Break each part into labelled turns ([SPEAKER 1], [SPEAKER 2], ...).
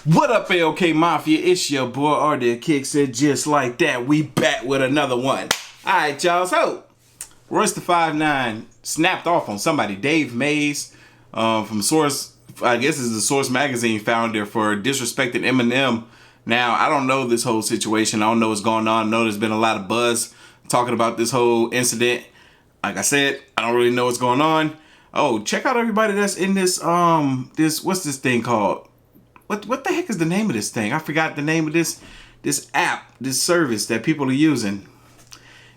[SPEAKER 1] What up, AOK Mafia? It's your boy Artofkickz, and just like that, we back with another one. Alright, y'all, so Royce the 5'9" snapped off on somebody, Dave Mays, from Source, I guess is the Source magazine founder, for disrespecting Eminem. Now, I don't know this whole situation. I don't know what's going on. I know there's been a lot of buzz talking about this whole incident. Like I said, I don't really know what's going on. Oh, check out everybody that's in this, what's this thing called? What the heck is the name of this thing? I forgot the name of this app, this service that people are using.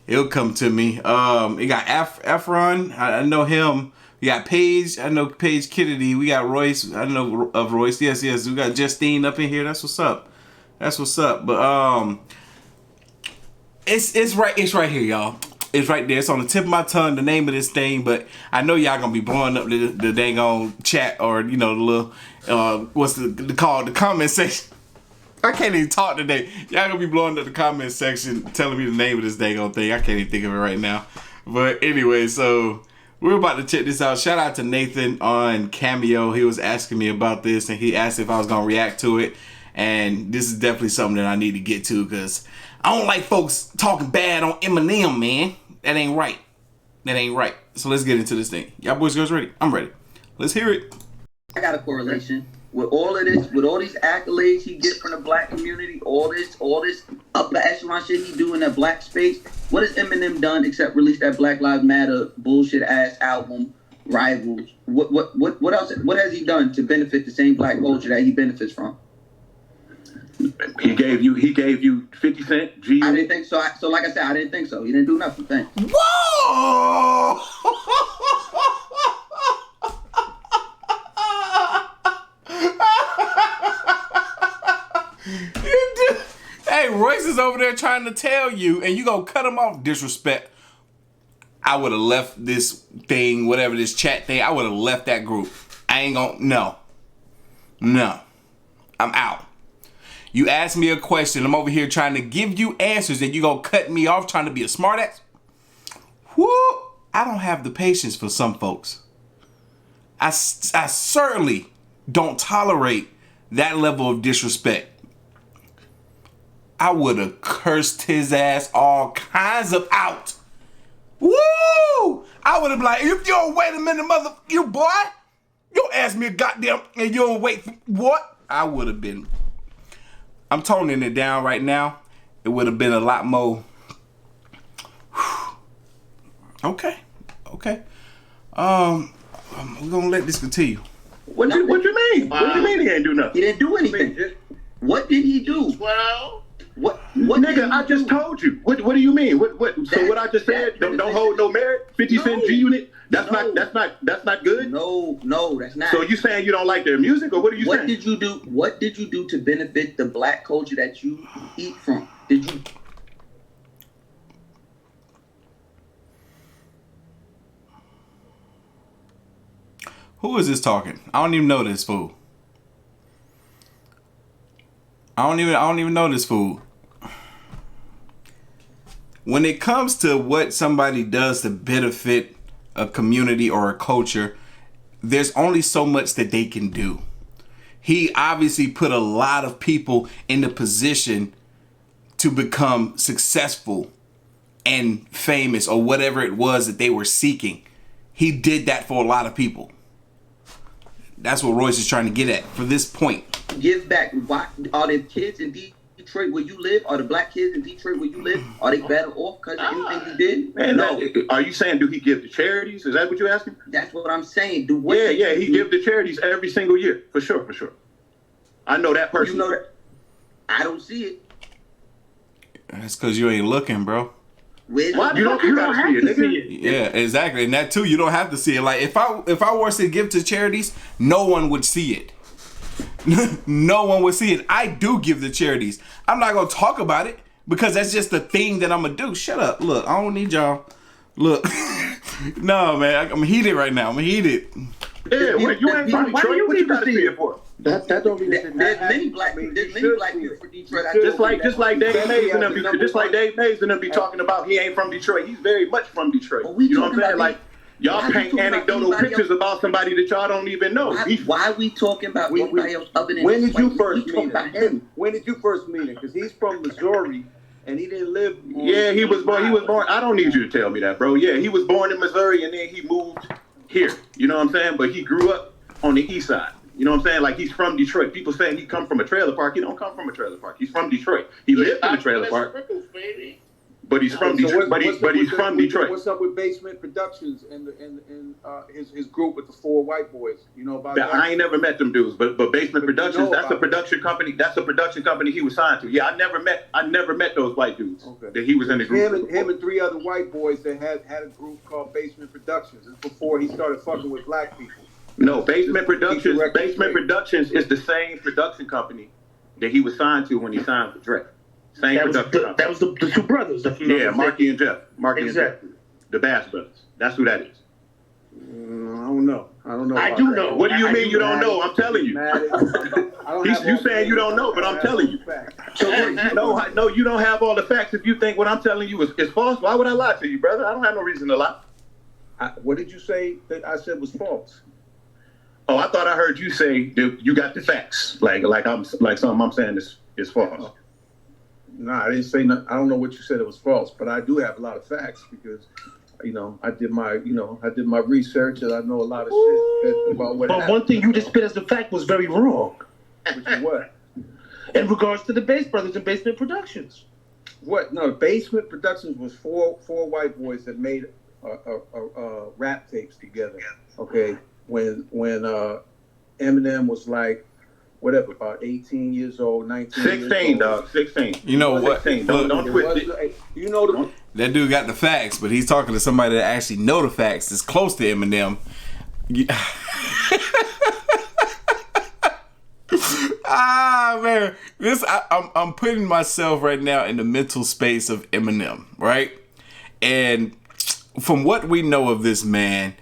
[SPEAKER 1] It'll come to me. It got Efron, I know him. We got Paige, I know Paige Kennedy. We got Royce, I know of Royce. Yes. We got Justine up in here. That's what's up. But it's right here, y'all. It's right there. It's on the tip of my tongue, the name of this thing, but I know y'all gonna be blowing up the dang on chat, or you know, the little what's the call, the comment section. I can't even talk today. Y'all gonna be blowing up the comment section telling me the name of this dang on thing. I can't even think of it right now. But anyway, so we're about to check this out. Shout out to Nathan on Cameo. He was asking me about this, and he asked if I was gonna react to it. And this is definitely something that I need to get to, because I don't like folks talking bad on Eminem, man. That ain't right. So let's get into this thing. Y'all boys, girls ready? I'm ready. Let's hear it.
[SPEAKER 2] I got a correlation with all of this, with all these accolades he gets from the black community, all this upper echelon shit he do in that black space. What has Eminem done except release that Black Lives Matter bullshit ass album, Rivals? What else? What has he done to benefit the same black culture that he benefits from?
[SPEAKER 3] He gave you 50 Cent. G.
[SPEAKER 2] I didn't think so. So like I said, I didn't think so. He didn't do nothing. Thanks.
[SPEAKER 1] Whoa! Hey, Royce is over there trying to tell you, and you gonna cut him off. Disrespect. I would have left this thing, whatever this chat thing. I would have left that group. I ain't gonna. No. I'm out. You asked me a question. I'm over here trying to give you answers, and you gonna cut me off trying to be a smartass? Whoo! I don't have the patience for some folks. I certainly don't tolerate that level of disrespect. I would have cursed his ass all kinds of out. Woo! I would have been like, if you don't wait a minute, you boy, you don't ask me a goddamn, and you don't wait for what? I would have been. I'm toning it down right now. It would have been a lot more. Okay. We're gonna let this continue.
[SPEAKER 3] What you mean? What you mean he ain't do nothing?
[SPEAKER 2] He didn't do anything. What did he do?
[SPEAKER 3] Well,
[SPEAKER 2] what
[SPEAKER 3] nigga, I just told you. What do you mean? So what I just said don't hold no merit? 50 Cent G Unit? That's not good?
[SPEAKER 2] No, that's not.
[SPEAKER 3] So you saying you don't like their music, or what are you saying?
[SPEAKER 2] What did you do to benefit the black culture that you eat from? Did you?
[SPEAKER 1] Who is this talking? I don't even know this fool. I don't even know this fool. When it comes to what somebody does to benefit a community or a culture, there's only so much that they can do. He obviously put a lot of people in the position to become successful and famous, or whatever it was that they were seeking. He did that for a lot of people. That's what Royce is trying to get at for this point.
[SPEAKER 2] Give back. Why are the kids in Detroit where you live? Are the black kids in Detroit where you live? Are they better off because of anything you did?
[SPEAKER 3] Man,
[SPEAKER 2] no.
[SPEAKER 3] Are you saying do he give to charities? Is that what you're asking?
[SPEAKER 2] That's what I'm saying.
[SPEAKER 3] Yeah. He give to charities every single year, for sure. I know that person.
[SPEAKER 2] You know that? I don't see it.
[SPEAKER 1] That's because you ain't looking, bro.
[SPEAKER 3] Why? You don't have to see it.
[SPEAKER 1] Yeah, exactly. And that too, you don't have to see it. Like if I was to give to charities, no one would see it. No one would see it. I do give to charities. I'm not gonna talk about it because that's just the thing that I'm gonna do. Shut up. Look, I don't need y'all. Look. No, man, I'm heated right now. I'm heated.
[SPEAKER 3] Yeah, wait, you ain't from Detroit. What you got to see it for?
[SPEAKER 2] That don't mean there's many black people from Detroit.
[SPEAKER 3] Just like Dave Mays and them be talking about he ain't from Detroit. He's very much from Detroit. You know what I'm saying? Like Y'all paint anecdotal pictures about somebody that y'all don't even know.
[SPEAKER 2] Why are we talking about anybody else other than
[SPEAKER 4] when
[SPEAKER 2] this
[SPEAKER 4] did you
[SPEAKER 2] white
[SPEAKER 4] first
[SPEAKER 2] man? We
[SPEAKER 4] meet
[SPEAKER 2] talking
[SPEAKER 4] him?
[SPEAKER 2] about him.
[SPEAKER 4] When did you first meet him? Because he's from Missouri and he didn't live.
[SPEAKER 3] Yeah, he was born. I don't need you to tell me that, bro. Yeah, he was born in Missouri and then he moved here. You know what I'm saying? But he grew up on the east side. You know what I'm saying? Like, he's from Detroit. People saying he come from a trailer park. He don't come from a trailer park. He's from Detroit. He lived in a trailer park. But he's from Detroit. But he's from Detroit.
[SPEAKER 4] What's up with Basement Productions and his group with the 4 white boys? You know about that?
[SPEAKER 3] I ain't never met them dudes, but Basement Productions, that's a production company. That's a production company he was signed to. Yeah, I never met those white dudes that he was in the group.
[SPEAKER 4] Him and 3 other white boys that had a group called Basement Productions. It's before he started fucking with black people.
[SPEAKER 3] No, Basement Productions is the same production company that he was signed to when he signed for Dre.
[SPEAKER 5] That was the 2 brothers.
[SPEAKER 3] Marky and Jeff.
[SPEAKER 5] Exactly.
[SPEAKER 3] And Jeff. The Bass Brothers. That's who that is.
[SPEAKER 4] I don't know.
[SPEAKER 5] I do know.
[SPEAKER 3] What do you mean you don't know? I'm telling you. You saying you don't know, but I'm telling you. No, you don't have all the facts. If you think what I'm telling you is false, why would I lie to you, brother? I don't have no reason to lie.
[SPEAKER 4] What did you say that I said was false?
[SPEAKER 3] Oh, I thought I heard you say that you got the facts. Like something I'm saying is false.
[SPEAKER 4] No, I didn't say nothing. I don't know what you said it was false, but I do have a lot of facts because, I did my research and I know a lot of shit about what happened.
[SPEAKER 5] But one thing you just spit as a fact was very wrong.
[SPEAKER 4] Which is what?
[SPEAKER 5] In regards to the Bass Brothers and Basement Productions.
[SPEAKER 4] What? No, Basement Productions was four white boys that made rap tapes together. Okay, when Eminem was like, whatever, about 18 years old, 19
[SPEAKER 3] 16,
[SPEAKER 4] years old.
[SPEAKER 3] dog, 16.
[SPEAKER 1] You know what?
[SPEAKER 3] 16. Don't twist it.
[SPEAKER 4] You know
[SPEAKER 1] that dude got the facts, but he's talking to somebody that actually know the facts. That's close to Eminem. Man, I'm putting myself right now in the mental space of Eminem, right? And from what we know of this man,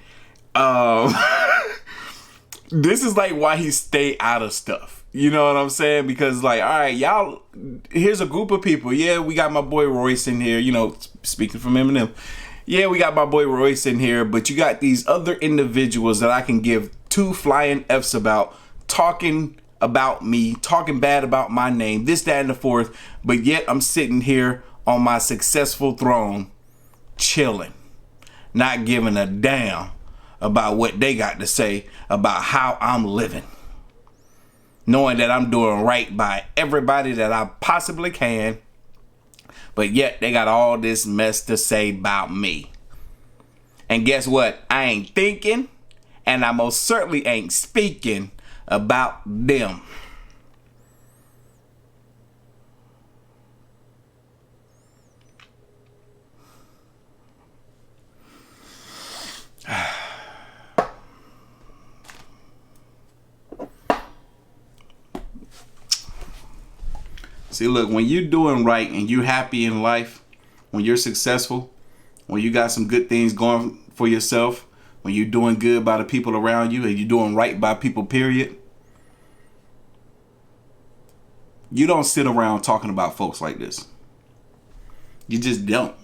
[SPEAKER 1] this is like why he stay out of stuff. You know what I'm saying? Because like, all right, y'all, here's a group of people. Yeah, we got my boy Royce in here, speaking from Eminem. Yeah, we got my boy Royce in here, but you got these other individuals that I can give 2 flying F's about, talking about me, talking bad about my name, this, that, and the fourth, but yet I'm sitting here on my successful throne, chilling, not giving a damn about what they got to say about how I'm living. Knowing that I'm doing right by everybody that I possibly can, but yet they got all this mess to say about me. And guess what? I ain't thinking, and I most certainly ain't speaking about them. See, look, when you're doing right and you're happy in life, when you're successful, when you got some good things going for yourself, when you're doing good by the people around you and you're doing right by people, period, you don't sit around talking about folks like this. You just don't.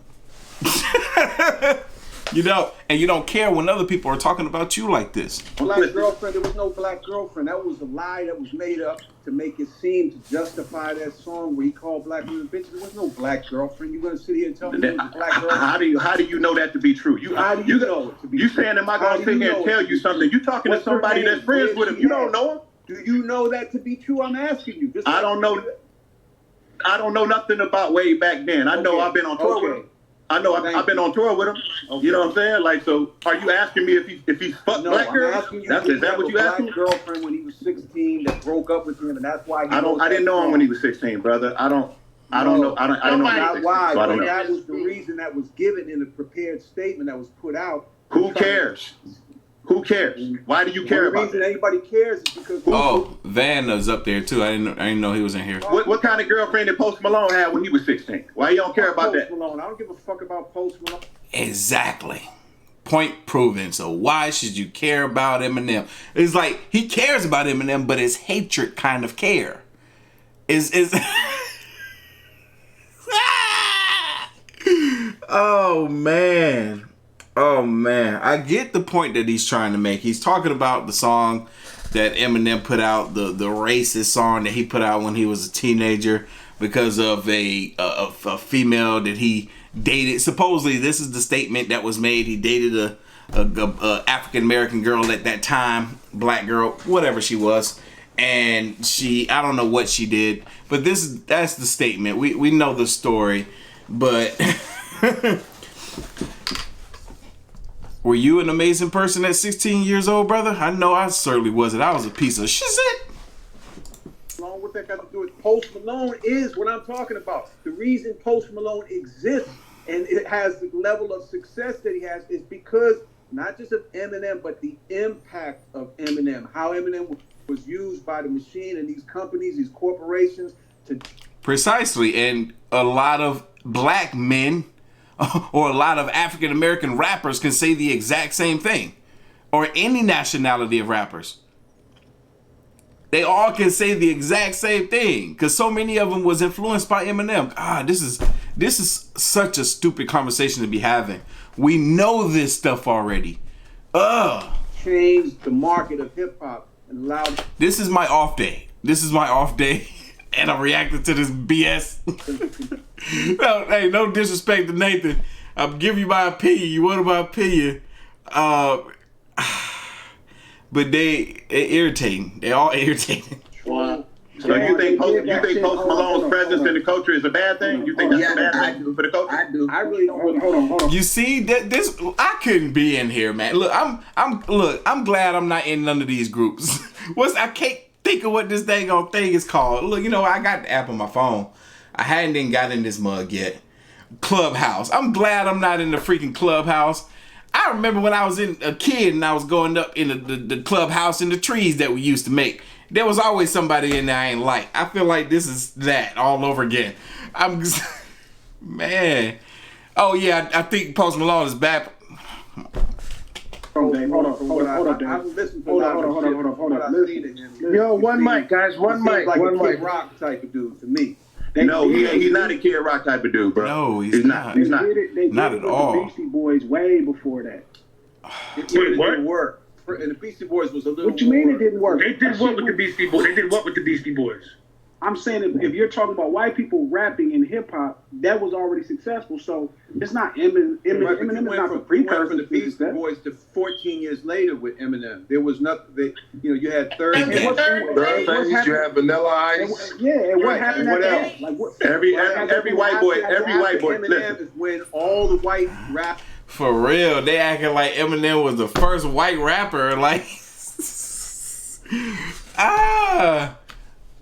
[SPEAKER 1] You don't. And you don't care when other people are talking about you like this.
[SPEAKER 4] Black girlfriend, there was no black girlfriend. That was a lie that was made up to make it seem to justify that song where he called black women bitches. There was no black girlfriend. You're gonna sit here and tell me there was a black girlfriend? How do you know that to be true?
[SPEAKER 2] How do you know it to be true?
[SPEAKER 3] You saying, am I gonna sit here and tell you something? You talking to somebody that's friends with him. You don't know him.
[SPEAKER 4] Do you know that to be true? I'm asking you.
[SPEAKER 3] I don't know. I don't know nothing about way back then. I know I've been on tour with him. I know I've been on tour with him. Okay. You know what I'm saying? Like, so are you asking me if he's fucked black girls? Is that what you asking?
[SPEAKER 4] Black girlfriend when he was 16 that broke up with him, and that's why
[SPEAKER 3] I didn't know him when he was 16, brother. I don't know. I don't know.
[SPEAKER 4] Not why. So that was the reason that was given in the prepared statement that was put out.
[SPEAKER 3] Who cares? Who cares? Why do you care about that?
[SPEAKER 4] The reason anybody cares is because...
[SPEAKER 1] Van is up there too. I didn't know he was in here.
[SPEAKER 3] What kind of girlfriend did Post Malone have when he was 16? Why you don't care about that?
[SPEAKER 4] Post Malone. I don't give a fuck about Post Malone.
[SPEAKER 1] Exactly. Point proven. So why should you care about Eminem? It's like he cares about Eminem, but it's hatred kind of care. Oh man. Oh man, I get the point that he's trying to make. He's talking about the song that Eminem put out, the racist song that he put out when he was a teenager because of a female that he dated. Supposedly, this is the statement that was made. He dated a African American girl at that time, black girl, whatever she was, and I don't know what she did, but that's the statement. We know the story, but. Were you an amazing person at 16 years old, brother? I know I certainly wasn't. I was a piece of shit.
[SPEAKER 4] Along with that got to do with Post Malone is what I'm talking about. The reason Post Malone exists and it has the level of success that he has is because not just of Eminem, but the impact of Eminem. How Eminem was used by the machine and these companies, these corporations to...
[SPEAKER 1] Precisely. And a lot of black men or a lot of African American rappers can say the exact same thing, or any nationality of rappers. They all can say the exact same thing because so many of them was influenced by Eminem. This is such a stupid conversation to be having. We know this stuff already.
[SPEAKER 4] Changed the market of hip hop and allowed.
[SPEAKER 1] This is my off day. And I'm reacting to this BS. No, hey, no disrespect to Nathan. I'm giving you my opinion. You want my opinion. But they irritating. They all irritating.
[SPEAKER 3] So you think Post Malone's presence in the culture is a bad thing? You think that's a bad thing for the culture?
[SPEAKER 2] I do.
[SPEAKER 4] I really don't. Hold on.
[SPEAKER 1] You see that this? I couldn't be in here, man. Look, I'm glad I'm not in none of these groups. I can't think of what this thing is called. Look, I got the app on my phone. I hadn't even got in this mug yet. Clubhouse. I'm glad I'm not in the freaking Clubhouse. I remember when I was a kid and I was going up in the clubhouse in the trees that we used to make. There was always somebody in there I ain't like. I feel like this is that all over again. Man. Oh yeah, I think Post Malone is back.
[SPEAKER 5] Hold on. Yo, one mic, guys. One mic.
[SPEAKER 4] Like
[SPEAKER 5] One
[SPEAKER 4] a Kid
[SPEAKER 5] mic.
[SPEAKER 4] Rock type of dude to me.
[SPEAKER 3] No, he's not a Kid Rock type of dude, bro.
[SPEAKER 1] No, he's not.
[SPEAKER 3] He's not.
[SPEAKER 1] Not at all.
[SPEAKER 5] The Beastie Boys way before that.
[SPEAKER 4] It didn't work. And the Beastie Boys was a little.
[SPEAKER 5] What you mean it didn't work?
[SPEAKER 6] They did what with the Beastie Boys? They did what with the Beastie Boys?
[SPEAKER 5] I'm saying if you're talking about white people rapping in hip hop, that was already successful. So it's not Eminem. Eminem is not the precursor
[SPEAKER 4] from the
[SPEAKER 5] to
[SPEAKER 4] Beastie
[SPEAKER 5] that.
[SPEAKER 4] Boys to 14 years later with Eminem. There was nothing. You had third.
[SPEAKER 7] Third phase, you have Vanilla Ice.
[SPEAKER 5] And what happened
[SPEAKER 4] what
[SPEAKER 5] after
[SPEAKER 4] else?
[SPEAKER 5] that? Like what?
[SPEAKER 3] Every white boy.
[SPEAKER 4] Eminem
[SPEAKER 3] Listen.
[SPEAKER 4] is when all the white rap.
[SPEAKER 1] For real, they acting like Eminem was the first white rapper. Like,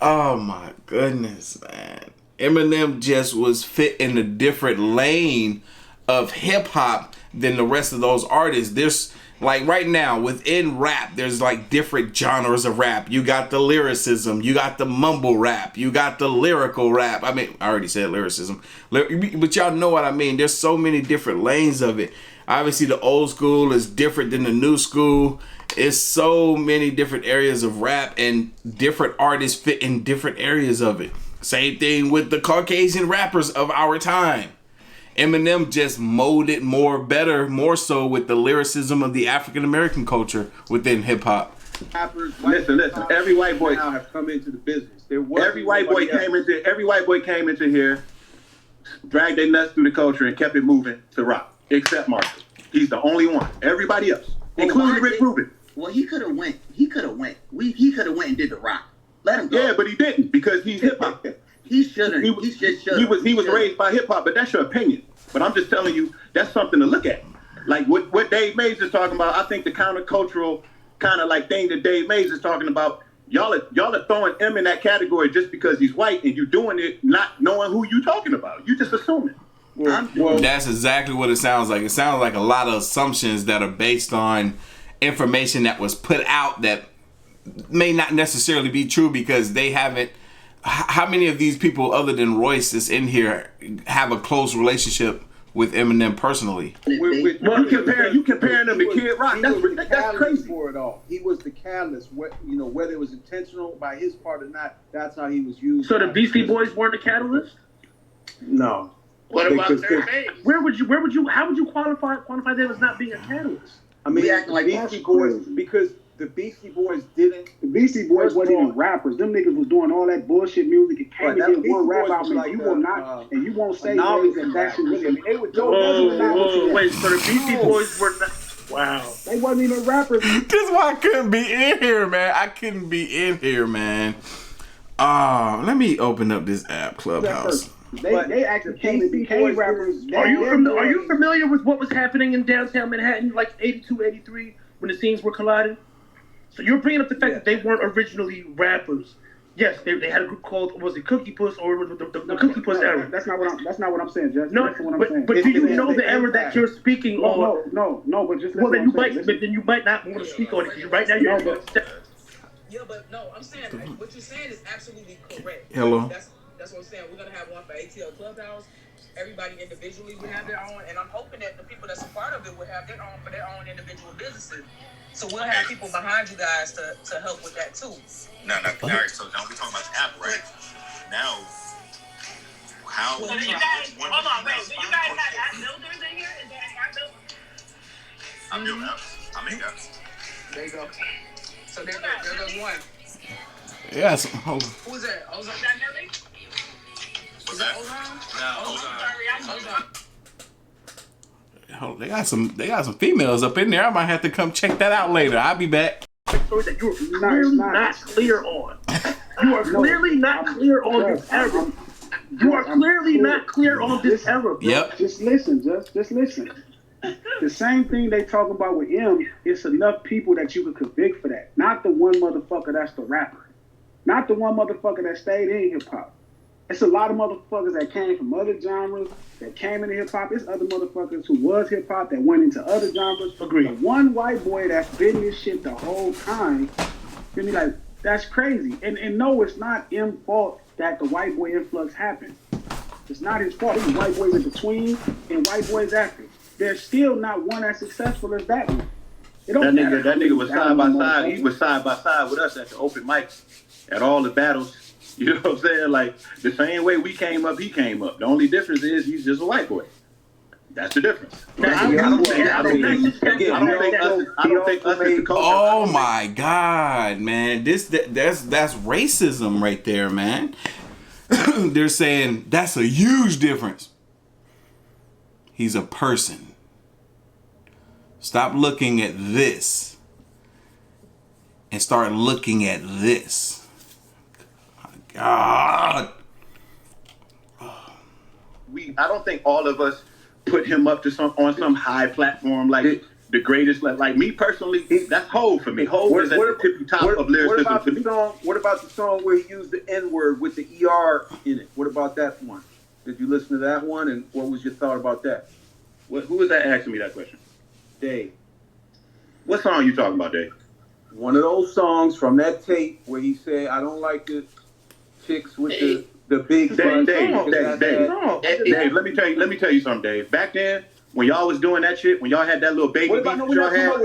[SPEAKER 1] oh my goodness, man. Eminem just was fit in a different lane of hip hop than the rest of those artists. There's like right now within rap, there's like different genres of rap. You got the lyricism, you got the mumble rap, you got the lyrical rap. I mean, I already said lyricism, but y'all know what I mean. There's so many different lanes of it. Obviously, the old school is different than the new school. It's so many different areas of rap, and different artists fit in different areas of it. Same thing with the Caucasian rappers of our time. Eminem just molded more so with the lyricism of the African American culture within hip hop.
[SPEAKER 3] Listen. Every white boy
[SPEAKER 4] now have come into the business.
[SPEAKER 3] Every white boy came into here, dragged their nuts through the culture, and kept it moving to rock. Except Marshall. He's the only one. Everybody else, including Rick Rubin.
[SPEAKER 2] Well, he could have went. He could have went and did the rock. Let him go.
[SPEAKER 3] Yeah, but he didn't because he's hip hop.
[SPEAKER 2] He shouldn't. He
[SPEAKER 3] was raised by hip hop, but that's your opinion. But I'm just telling you, that's something to look at. Like what Dave Mays is talking about. I think the countercultural kind of like thing that Dave Mays is talking about. Y'all are throwing him in that category just because he's white, and you doing it not knowing who you talking about. You just assuming.
[SPEAKER 1] Well, that's exactly what it sounds like. It sounds like a lot of assumptions that are based on information that was put out that may not necessarily be true because they haven't. How many of these people, other than Royce, that's in here, have a close relationship with Eminem personally?
[SPEAKER 3] You comparing them to Kid Rock. That's crazy.
[SPEAKER 4] For it all. He was the catalyst. Whether it was intentional by his part or not, that's how he was used.
[SPEAKER 6] So the Beastie Boys weren't the catalyst?
[SPEAKER 4] No.
[SPEAKER 6] What about
[SPEAKER 4] Because
[SPEAKER 6] their face?
[SPEAKER 5] How would you qualify them as not being a catalyst?
[SPEAKER 4] I mean,
[SPEAKER 2] We acting like
[SPEAKER 4] Beastie Boys, because the Beastie Boys didn't.
[SPEAKER 5] The Beastie Boys wasn't even rappers. Them niggas was doing all that bullshit music and came
[SPEAKER 4] Right,
[SPEAKER 5] and
[SPEAKER 4] that
[SPEAKER 5] did
[SPEAKER 4] Beastie
[SPEAKER 5] one rap
[SPEAKER 4] Boys
[SPEAKER 5] album.
[SPEAKER 4] was
[SPEAKER 5] And you
[SPEAKER 4] like
[SPEAKER 5] will
[SPEAKER 4] a,
[SPEAKER 5] not, and you won't say
[SPEAKER 4] novelty
[SPEAKER 5] that that shit was.
[SPEAKER 4] rap, really. I mean, they were
[SPEAKER 5] Joe Budden was not what you
[SPEAKER 6] Whoa,
[SPEAKER 5] got.
[SPEAKER 6] wait, so the Beastie Boys were not. Wow.
[SPEAKER 5] They wasn't even rappers.
[SPEAKER 1] This is why I couldn't be in here, man. I couldn't be in here, man. Let me open up this app, Clubhouse.
[SPEAKER 5] They actually came and became rappers.
[SPEAKER 6] Are you familiar with what was happening in downtown Manhattan, like 82, 83, when the scenes were colliding? So you're bringing up the fact that they weren't originally rappers. Yes, they had a group called, was it Cookie Puss or the Cookie Puss era?
[SPEAKER 5] That's not what I'm saying, Judge.
[SPEAKER 6] No,
[SPEAKER 5] that's what I'm saying.
[SPEAKER 6] but do you know the era that you're speaking on?
[SPEAKER 5] No, but just
[SPEAKER 6] well, then you might not want to speak on it because right now you're.
[SPEAKER 8] Yeah, but no, I'm saying what you're saying is absolutely correct.
[SPEAKER 1] Hello.
[SPEAKER 8] That's what I'm saying. We're gonna have one for ATL Clubhouse. Everybody individually will have their own, and I'm hoping that the people that's a part of it will have their own for their own individual businesses. So we'll have people behind you guys to help with that too.
[SPEAKER 9] No. All right, so now we're talking about the app, right? Now, how?
[SPEAKER 8] Well,
[SPEAKER 9] do
[SPEAKER 8] you
[SPEAKER 9] guys,
[SPEAKER 8] hold on, wait. Do you guys have app builders in here? Is there any app builders?
[SPEAKER 9] I build apps. I make apps.
[SPEAKER 8] There you go. So there goes one.
[SPEAKER 1] Yes. Hold on.
[SPEAKER 8] Who's that? Ozone? Is that Nelly?
[SPEAKER 9] What's that?
[SPEAKER 8] No, Ozone.
[SPEAKER 1] They got some females up in there. I might have to come check that out later. I'll be back.
[SPEAKER 6] Story that you're clearly not clear on. You are clearly not clear on this era. You are clearly not clear on this era, bro.
[SPEAKER 1] Yep.
[SPEAKER 5] Just listen. The same thing they talking about with M, it's enough people that you could convict for that. Not the one motherfucker that's the rapper. Not the one motherfucker that stayed in hip-hop. It's a lot of motherfuckers that came from other genres, that came into hip-hop. It's other motherfuckers who was hip-hop that went into other genres.
[SPEAKER 6] Agreed.
[SPEAKER 5] The one white boy that's been this shit the whole time, feel me, like, that's crazy. And no, it's not M's fault that the white boy influx happened. It's not his fault. It's white boys in between and white boys after. There's still not one as successful as that one.
[SPEAKER 3] That nigga was side by side. He was side by side with us at the open mics, at all the battles. You know what I'm saying? Like, the same way we came up, he came up. The only difference is he's just a white boy. That's the difference. I don't think us as the culture.
[SPEAKER 1] Oh my God, man! That's racism right there, man. They're saying that's a huge difference. He's a person. Stop looking at this and start looking at this. Oh my God.
[SPEAKER 3] I don't think all of us put him up to on some high platform like the greatest. Like me personally, that's Hov for me. Hov is at the tippy top of lyricism.
[SPEAKER 4] What about the song where he used the N-word with the ER in it? What about that one? Did you listen to that one, and what was your thought about that?
[SPEAKER 3] Who was that asking me that question?
[SPEAKER 4] Dave.
[SPEAKER 3] What song you talking about, Dave?
[SPEAKER 4] One of those songs from that tape where he said, "I don't like the chicks with the big butt."
[SPEAKER 3] Dave, let me tell you something, Dave. Back then, when y'all was doing that shit, when y'all had that little baby beef that y'all had.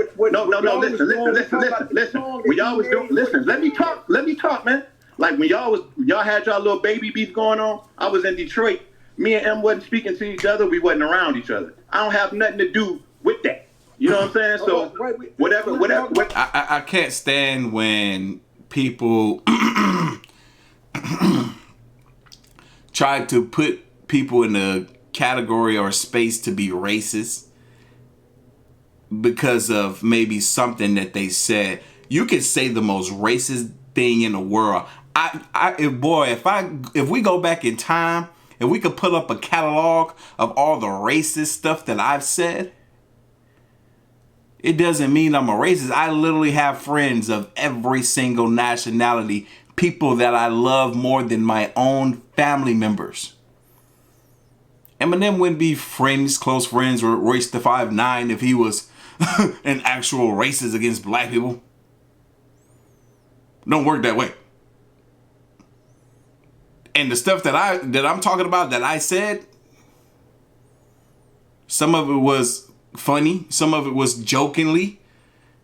[SPEAKER 3] Listen. When y'all was doing, listen. Let me talk, man. Like when y'all had y'all little baby beef going on. I was in Detroit. Me and M wasn't speaking to each other. We wasn't around each other. I don't have nothing to do with that. You know what I'm saying? So whatever.
[SPEAKER 1] I can't stand when people try to put people in a category or space to be racist because of maybe something that they said. You can say the most racist thing in the world. If we go back in time and we could put up a catalog of all the racist stuff that I've said, it doesn't mean I'm a racist. I literally have friends of every single nationality, people that I love more than my own family members. Eminem wouldn't be close friends with Royce the 5'9" if he was an actual racist against black people. Don't work that way. And the stuff that I'm talking about that I said, some of it was funny, some of it was jokingly,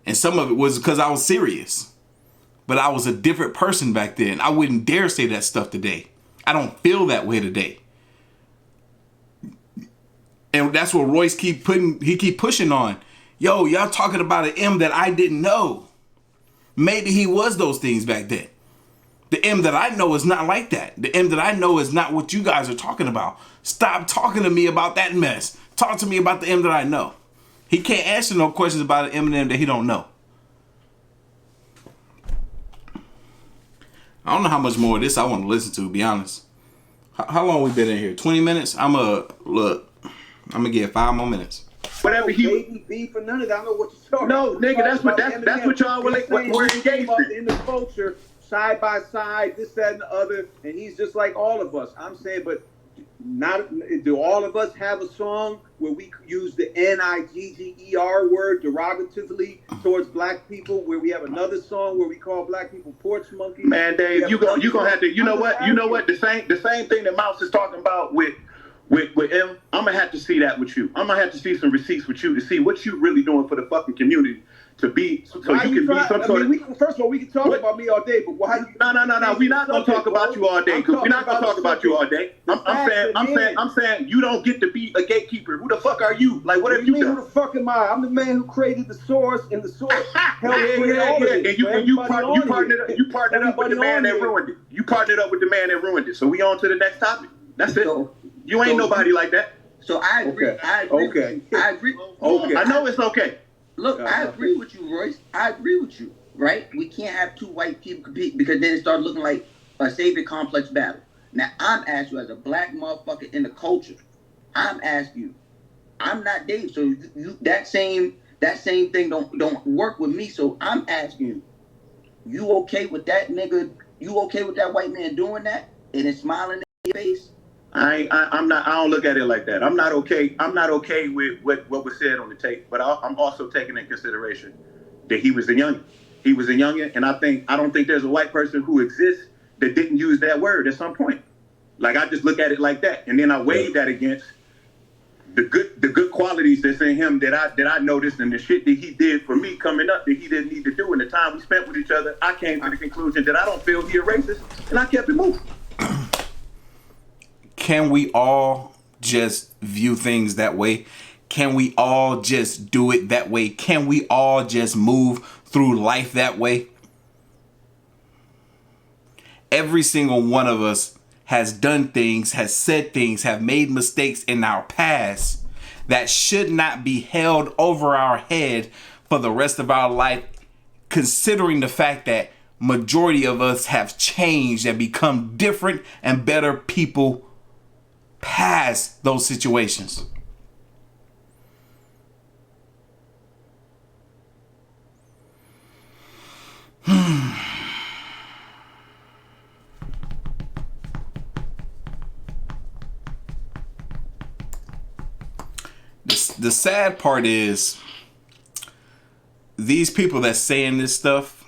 [SPEAKER 1] and some of it was because I was serious. But I was a different person back then. I wouldn't dare say that stuff today. I don't feel that way today. And that's what Royce keep pushing on. Yo, y'all talking about an M that I didn't know. Maybe he was those things back then. The M that I know is not like that. The M that I know is not what you guys are talking about. Stop talking to me about that mess. Talk to me about the M that I know. He can't answer no questions about an Eminem that he don't know. I don't know how much more of this I want to listen to be honest. How long we been in here? 20 minutes? I'm gonna give 5 more minutes.
[SPEAKER 3] Whatever he
[SPEAKER 4] baby beef for none of that. I don't know what you're talking
[SPEAKER 3] No, nigga, that's what y'all were like. We're engaged
[SPEAKER 4] in the culture, side by side, this, that, and the other, and he's just like all of us. I'm saying, but do all of us have a song where we use the Nigger word derogatively towards black people? Where we have another song where we call black people porch monkeys? Man, Dave, you gonna have to. You know what? The same thing that Mouse is talking about with him. I'm gonna have to see that with you. I'm gonna have to see some receipts with you to see what you really doing for the fucking community. To be so you can be some sort of. First of all, we can talk about me all day, but why? No. We're not gonna talk about you all day. We're not gonna talk about you all day. I'm saying you don't get to be a gatekeeper. Who the fuck are you? Like, what have you done? Who the fuck am I? I'm the man who created the source, and the source helped create all of it. And you partnered up with the man that ruined it. You partnered up with the man that ruined it. So we on to the next topic. That's it. You ain't nobody like that.
[SPEAKER 2] So I agree. I agree.
[SPEAKER 4] Okay.
[SPEAKER 2] I agree.
[SPEAKER 4] Okay.
[SPEAKER 3] I know it's okay.
[SPEAKER 2] Look, I agree with you, Royce. I agree with you, right? We can't have two white people compete because then it starts looking like a savior complex battle. Now, I'm asking you as a black motherfucker in the culture, I'm asking you, I'm not Dave, so you, that same thing don't work with me. So I'm asking you okay with that nigga? You okay with that white man doing that and then smiling in your face?
[SPEAKER 3] I'm not. I don't look at it like that. I'm not okay. I'm not okay with what was said on the tape. But I'm also taking in consideration that he was a youngin. He was a youngin, and I don't think there's a white person who exists that didn't use that word at some point. Like, I just look at it like that, and then I weigh that against the good qualities that's in him that I noticed, and the shit that he did for me coming up that he didn't need to do. In the time we spent with each other, I came to the conclusion that I don't feel he a racist, and I kept it moving.
[SPEAKER 1] Can we all just view things that way? Can we all just do it that way? Can we all just move through life that way? Every single one of us has done things, has said things, have made mistakes in our past that should not be held over our head for the rest of our life, considering the fact that majority of us have changed and become different and better people past those situations. The sad part is these people that's saying this stuff,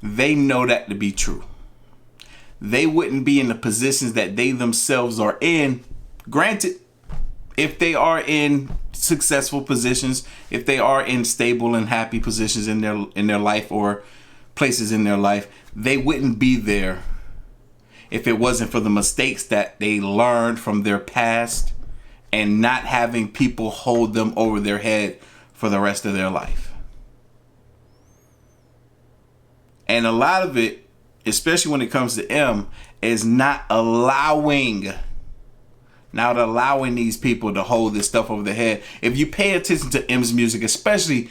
[SPEAKER 1] they know that to be true. They wouldn't be in the positions that they themselves are in. Granted, if they are in successful positions, if they are in stable and happy positions in their life or places in their life, they wouldn't be there if it wasn't for the mistakes that they learned from their past and not having people hold them over their head for the rest of their life. And a lot of it, especially when it comes to M, is not allowing these people to hold this stuff over their head. If you pay attention to M's music, especially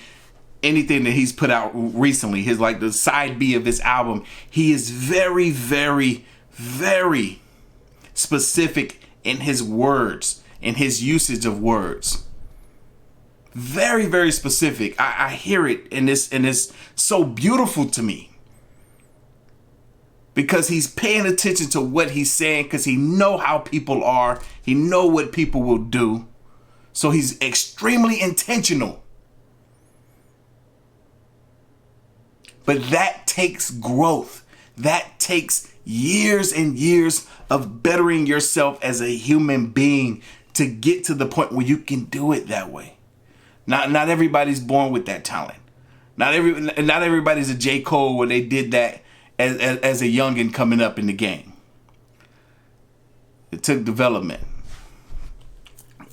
[SPEAKER 1] anything that he's put out recently, his like the side B of his album, he is very, very, very specific in his words, in his usage of words. Very, very specific. I hear it and it's so beautiful to me. Because he's paying attention to what he's saying, because he know how people are. He know what people will do. So he's extremely intentional. But that takes growth. That takes years and years of bettering yourself as a human being to get to the point where you can do it that way. Not everybody's born with that talent. Not everybody's a J. Cole where they did that as a youngin coming up in the game. It took development.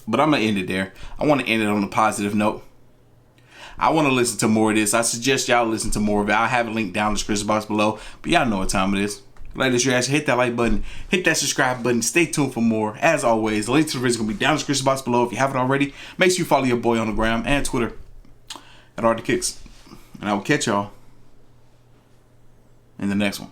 [SPEAKER 1] But I'm going to end it there. I want to end it on a positive note. I want to listen to more of this. I suggest y'all listen to more of it. I'll have a link down in the description box below. But y'all know what time it is. Like this, hit that like button, hit that subscribe button. Stay tuned for more. As always, the link to the video is going to be down in the description box below. If you haven't already, make sure you follow your boy on the gram and Twitter at Artofkickz. And I will catch y'all in the next one.